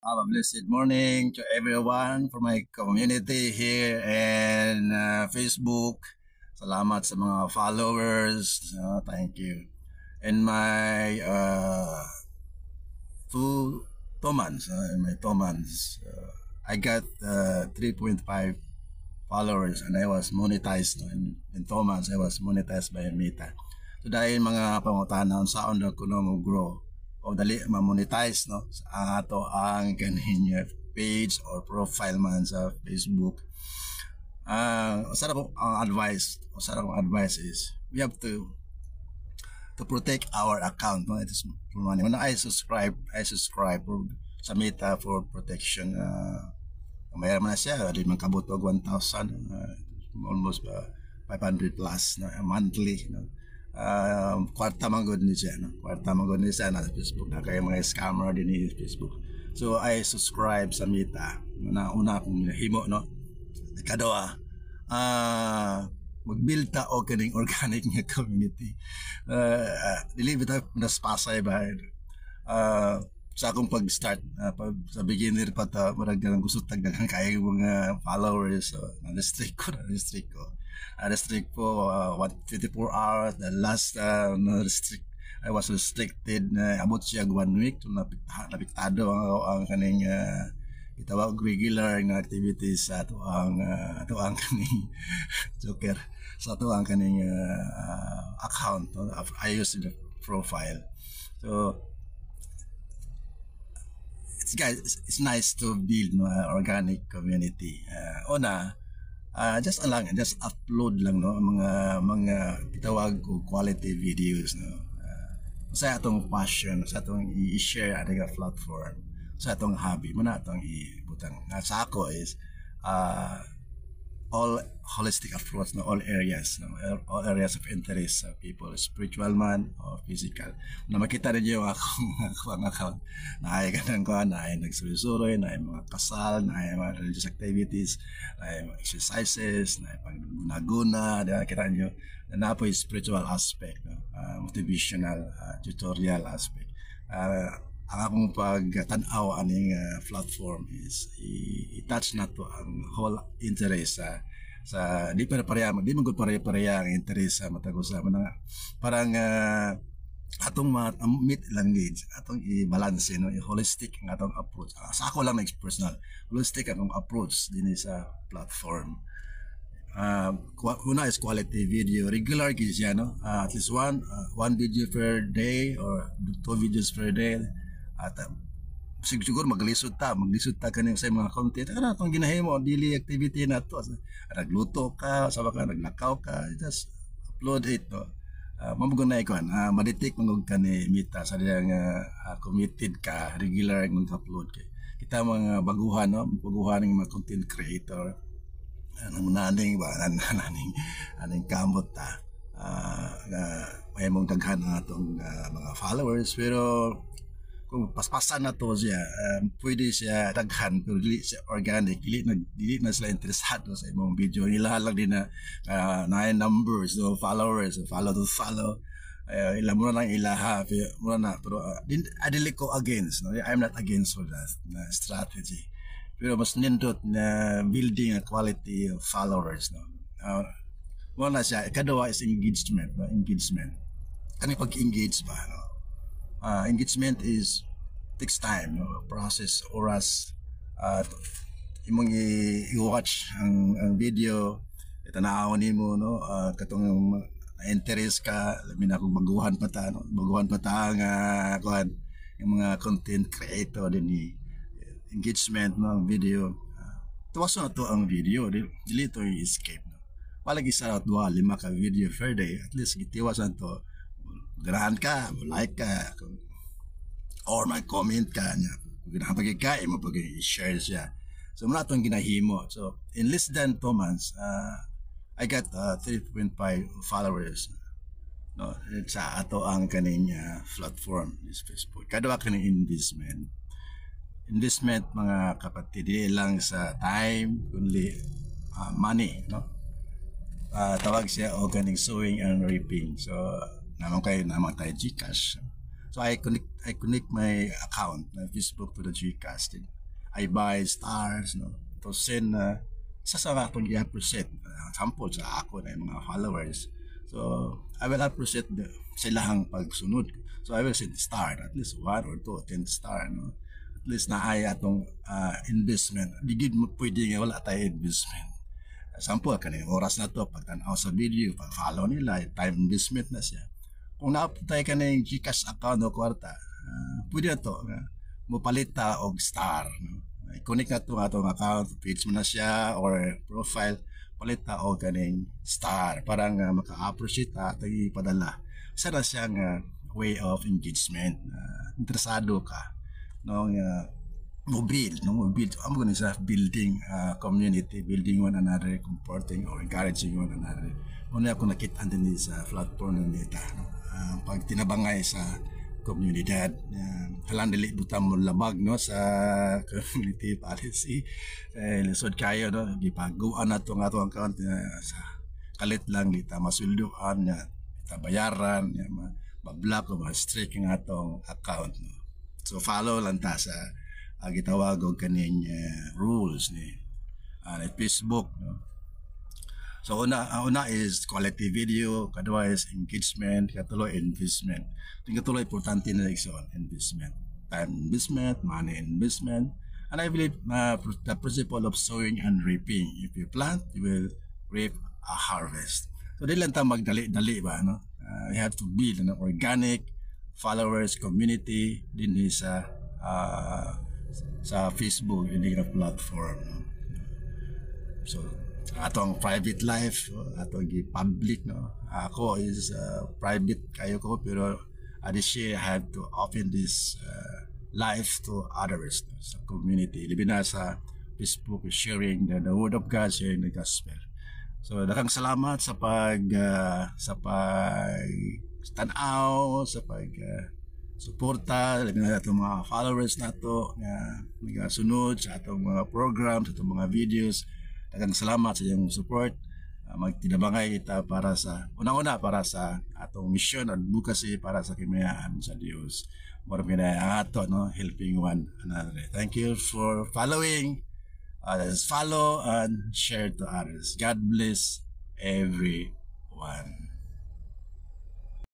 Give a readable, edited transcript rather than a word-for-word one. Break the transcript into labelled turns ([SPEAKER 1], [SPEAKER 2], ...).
[SPEAKER 1] Have a blessed morning to everyone for my community here and Facebook. Salamat sa mga followers. Thank you. And my two months, I got 3.5 followers and I was monetized. In 2 months, I was monetized by Meta. So dahil mga pangutanan sa onda ko na grow o dali ma-monetize no sa ato ang kaninya page or profile man sa Facebook. Ang advice is we have to protect our account. No? It is for money. When I subscribe for, sa Meta for protection. Mayroon na siya, di man kabutog 1,000, almost 500 plus monthly. No? Kwarta manggod ni siya, no? Kwarta manggod ni siya na Facebook na kaya mga scammer din ni Facebook. So I subscribe sa Meta. Una akong himo, no? Ikaduha, mag-build ta o kaning organic nga community. Dili bitaw naspasay ba? Sa akong pag-start, sa beginner pa ta, marag lang gusto tagdagan kaya mga followers. So, na-restrict ko. Na-restrict po 24 hours. The last I was restricted na abot siya 1 week. So, napiktado ang kaning itawag regular na activities sa ang kaning joker sa ang kaning account. No? I use the profile. So, it's nice to build no, organic community. Just upload lang no mga itawag ko quality videos no. Sa atong passion, sa atong i-share ang platform, sa atong hobby, muna atong ibutang. Sa ako is all holistic approach no, all areas of interest sa people, spiritual man or physical. Na makita ninyo akong account na ay ganang ko na ay nagsusuroy, na ay mga kasal, na ay mga religious activities, na ay mga exercises, na ay paggunaguna, kita niyo na po yung spiritual aspect, no? Motivational, tutorial aspect. Ang akong pagtanaw aning platform is i-touch na to ang whole interest sa di man gud pareha ang interest sa matag usa man parang atong meet lang needs atong i-balance no, holistic ang atong approach. Sa ako lang na personal holistic ang approach din sa platform. Una is quality video, regular gid siya no, at least one video per day or 2 videos per day. At siguro maglisod ta kaning sa mga content kana atong ginahimo daily activity na to. Nagluto ka, sawa ka naglakaw ka, just upload it no. Mabugunay ko ma-detect mangog ka ni Meta sa diyang committed ka, regular ng upload kay kita mga baguhan no, baguhan ng mga content creator nang naning aning kamot ta may mong daghan atong mga followers pero kung paspasan na to siya, pwede siya daghan pero dili siya organic, dili na sila interesado sa imong video. Nila lang din na numbers, no, followers, follow to follow. Ila muna lang ilaha, muna na. Pero adili ko against, no? I'm not against for that strategy. Pero mas nindot na building a quality of followers. No? Muna siya, kadawa is engagement. No? Engagement. Kani pag-engage ba? No? Engagement is takes time, no? Process oras imong i-watch ang video itanaw nimo no, katong interest ka labi na kung baguhan pa ta nga kuan yung mga content creator din ni engagement no ang video tuwaso na to ang video dili to escape no, palagi sa 2-5 ka video per day at least gitiwasan to ganahan ka, like ka, or mag-comment ka niya. Kung ganahan pagkikain mo, pag-share siya. So, muna itong ginahimo. So, in less than 2 months, I got 3.5 followers. No, sa ato ang kaning platform, this Facebook. Kadawa kaning investment. Investment, mga kapatid, di lang sa time, kundi money. No? Tawag siya o kaning sowing and reaping. So, naman kayo naman tayo Gcash. So I connect my account, my Facebook to the Gcash. Then I buy stars, no, to send isa sa akong i-appreciate. Sample sa ako na yung mga followers. So I will appreciate silahang pagsunod. So I will send star, at least 1 or 2, 10 star, no. At least na ay atong investment. Di gid mo pwede nga wala tayo investment. Sample kaning oras na to pagtanaw sa video, pag-follow nila, time investment na siya. Kung naaptay ka na yung Gcash account o kwarta, pwede na to, mupalita og star. No? I-connect na to nga itong account, page mo na siya or profile, palita o kaning star para nga maka-appreciate at ipadala. Isa na siyang way of engagement. Interesado ka. No, mobile, I'm going to building community, building one another, comforting or encouraging one another. Muna ako nakita din sa platform ng data, no? Pag tinabangay sa komunidad, halang dili butang mo labag, no, sa community policy. Lisod kayo, no, gipaguan na ito nga ito ang account sa kalit lang, dita masulduan, dita bayaran, ma-block o ma-strike nga itong account, no. So follow lang ta sa gitawag og kaning rules ni Facebook, no? So una is quality video, kadua is engagement, katulo investment. Katulo importante na ikson investment, time investment, money investment, and I believe the principle of sowing and reaping. If you plant, you will reap a harvest. So di lang ta magdali-dali ba, no? We have to build an organic followers community din sa Facebook, hindi na platform, no? So atong private life, atong public, no, ako is private kayo ko, pero this year I have to open this life to others, no, sa community, libi na sa Facebook, sharing the word of God, sharing the gospel. So dakang salamat sa pag tanaw, sa pag suporta, labi na itong mga followers nato nga nagasunod sa atong mga programs, sa atong mga videos. Daghang salamat sa iyong support. Magtinabangay kita para sa unang-una para sa atong mission at advocacy para sa kimayaan sa Dios. Mura ang ato, no, helping one another. Thank you for following. Follow and share to others. God bless everyone.